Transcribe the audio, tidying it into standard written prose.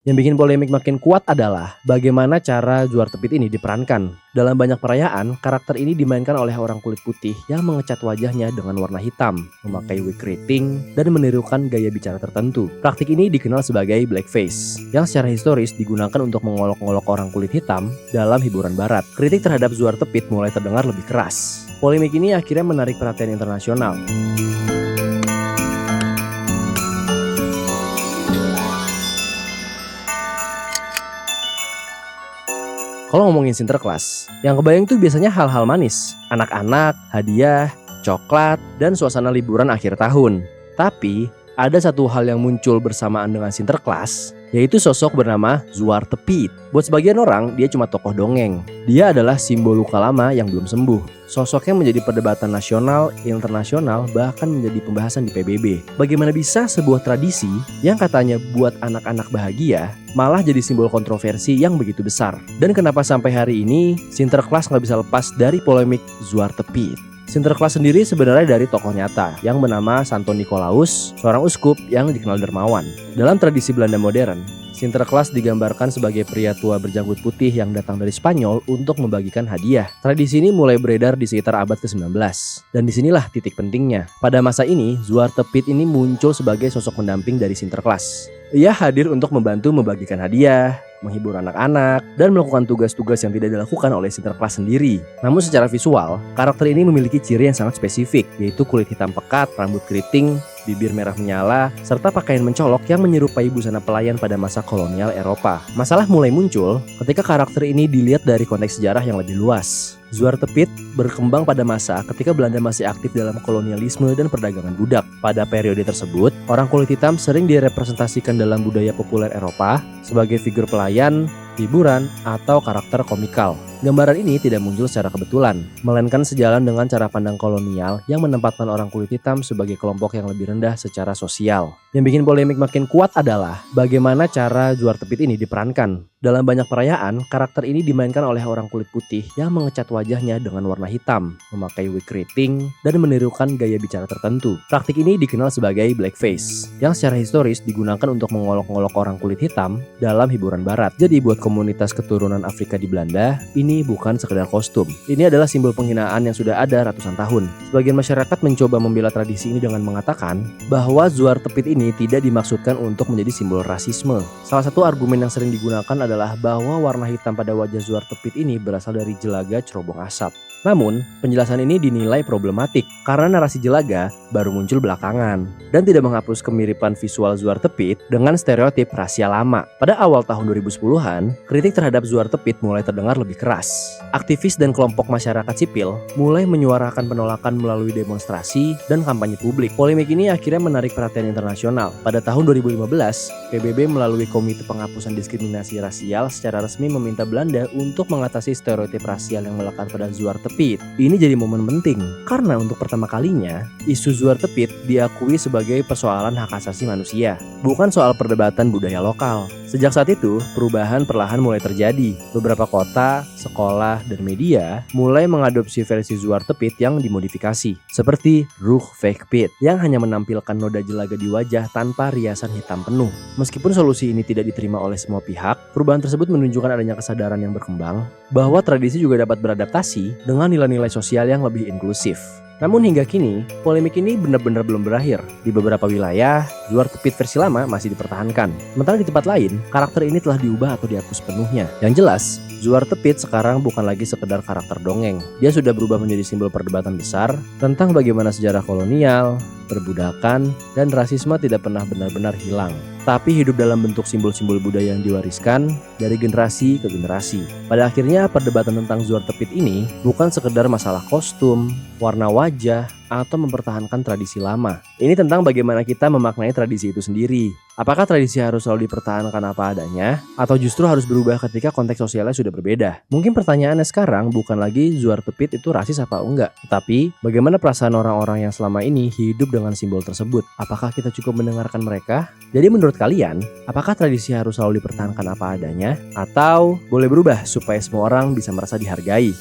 Yang bikin polemik makin kuat adalah bagaimana cara Juar Tepit ini diperankan. Dalam banyak perayaan, karakter ini dimainkan oleh orang kulit putih yang mengecat wajahnya dengan warna hitam, memakai wig keriting, dan menirukan gaya bicara tertentu. Praktik ini dikenal sebagai blackface, yang secara historis digunakan untuk mengolok-olok orang kulit hitam dalam hiburan barat. Kritik terhadap Juar Tepit mulai terdengar lebih keras. Polemik ini akhirnya menarik perhatian internasional. Kalau ngomongin Sinterklas, yang kebayang tuh biasanya hal-hal manis, anak-anak, hadiah, coklat, dan suasana liburan akhir tahun. Tapi, ada satu hal yang muncul bersamaan dengan Sinterklas, yaitu sosok bernama Zuar Tepit. Buat sebagian orang, dia cuma tokoh dongeng. Dia adalah simbol luka lama yang belum sembuh. Sosoknya menjadi perdebatan nasional, internasional, bahkan menjadi pembahasan di PBB. Bagaimana bisa sebuah tradisi yang katanya buat anak-anak bahagia, malah jadi simbol kontroversi yang begitu besar? Dan kenapa sampai hari ini, Sinterklas nggak bisa lepas dari polemik Zuar Tepit? Sinterklas sendiri sebenarnya dari tokoh nyata yang bernama Santo Nikolaus, seorang uskup yang dikenal dermawan. Dalam tradisi Belanda modern, Sinterklas digambarkan sebagai pria tua berjanggut putih yang datang dari Spanyol untuk membagikan hadiah. Tradisi ini mulai beredar di sekitar abad ke-19. Dan disinilah titik pentingnya. Pada masa ini, Zuar Tepit ini muncul sebagai sosok pendamping dari Sinterklas. Ia hadir untuk membantu membagikan hadiah, menghibur anak-anak, dan melakukan tugas-tugas yang tidak dilakukan oleh Sinterklas sendiri. Namun secara visual, karakter ini memiliki ciri yang sangat spesifik, yaitu kulit hitam pekat, rambut keriting, bibir merah menyala, serta pakaian mencolok yang menyerupai busana pelayan pada masa kolonial Eropa. Masalah mulai muncul ketika karakter ini dilihat dari konteks sejarah yang lebih luas. Zuar Tepit berkembang pada masa ketika Belanda masih aktif dalam kolonialisme dan perdagangan budak. Pada periode tersebut, orang kulit hitam sering direpresentasikan dalam budaya populer Eropa sebagai figur pelayan, hiburan, atau karakter komikal. Gambaran ini tidak muncul secara kebetulan, melainkan sejalan dengan cara pandang kolonial yang menempatkan orang kulit hitam sebagai kelompok yang lebih rendah secara sosial. Yang bikin polemik makin kuat adalah bagaimana cara Zuar Tepit ini diperankan. Dalam banyak perayaan, karakter ini dimainkan oleh orang kulit putih yang mengecat wajahnya dengan warna hitam, memakai wig keriting, dan menirukan gaya bicara tertentu. Praktik ini dikenal sebagai blackface, yang secara historis digunakan untuk mengolok-olok orang kulit hitam dalam hiburan barat. Jadi buat komunitas keturunan Afrika di Belanda, ini bukan sekedar kostum. Ini adalah simbol penghinaan yang sudah ada ratusan tahun. Sebagian masyarakat mencoba membela tradisi ini dengan mengatakan bahwa Zuar Tepit ini tidak dimaksudkan untuk menjadi simbol rasisme. Salah satu argumen yang sering digunakan adalah bahwa warna hitam pada wajah Zuar Tepit ini berasal dari jelaga cerobong asap. Namun, penjelasan ini dinilai problematik karena narasi jelaga baru muncul belakangan dan tidak menghapus kemiripan visual Zuar Tepit dengan stereotip rasial lama. Pada awal tahun 2010-an, kritik terhadap Zuar Tepit mulai terdengar lebih keras. Aktivis dan kelompok masyarakat sipil mulai menyuarakan penolakan melalui demonstrasi dan kampanye publik. Polemik ini akhirnya menarik perhatian internasional. Pada tahun 2015, PBB melalui Komite Penghapusan Diskriminasi Rasial secara resmi meminta Belanda untuk mengatasi stereotip rasial yang melekat pada Zuar Tepit. Ini jadi momen penting karena untuk pertama kalinya isu Zuar Tepit diakui sebagai persoalan hak asasi manusia, bukan soal perdebatan budaya lokal. Sejak saat itu, perubahan perlahan mulai terjadi. Beberapa kota, sekolah, dan media mulai mengadopsi versi Zuar Tepit yang dimodifikasi, seperti Rug Fake Pit yang hanya menampilkan noda jelaga di wajah tanpa riasan hitam penuh. Meskipun solusi ini tidak diterima oleh semua pihak, perubahan tersebut menunjukkan adanya kesadaran yang berkembang bahwa tradisi juga dapat beradaptasi dengan nilai-nilai sosial yang lebih inklusif. Namun hingga kini, polemik ini benar-benar belum berakhir. Di beberapa wilayah, Zuar Tepit versi lama masih dipertahankan. Sementara di tempat lain, karakter ini telah diubah atau dihapus penuhnya. Yang jelas, Zuar Tepit sekarang bukan lagi sekedar karakter dongeng. Dia sudah berubah menjadi simbol perdebatan besar tentang bagaimana sejarah kolonial, perbudakan, dan rasisme tidak pernah benar-benar hilang, tapi hidup dalam bentuk simbol-simbol budaya yang diwariskan dari generasi ke generasi. Pada akhirnya, perdebatan tentang Zuar Tepit ini bukan sekedar masalah kostum, warna wajah, atau mempertahankan tradisi lama. Ini tentang bagaimana kita memaknai tradisi itu sendiri. Apakah tradisi harus selalu dipertahankan apa adanya, atau justru harus berubah ketika konteks sosialnya sudah berbeda? Mungkin pertanyaannya sekarang bukan lagi Zuar Tepit itu rasis apa enggak, tapi bagaimana perasaan orang-orang yang selama ini hidup dengan simbol tersebut? Apakah kita cukup mendengarkan mereka? Jadi menurut kalian, apakah tradisi harus selalu dipertahankan apa adanya, atau boleh berubah supaya semua orang bisa merasa dihargai?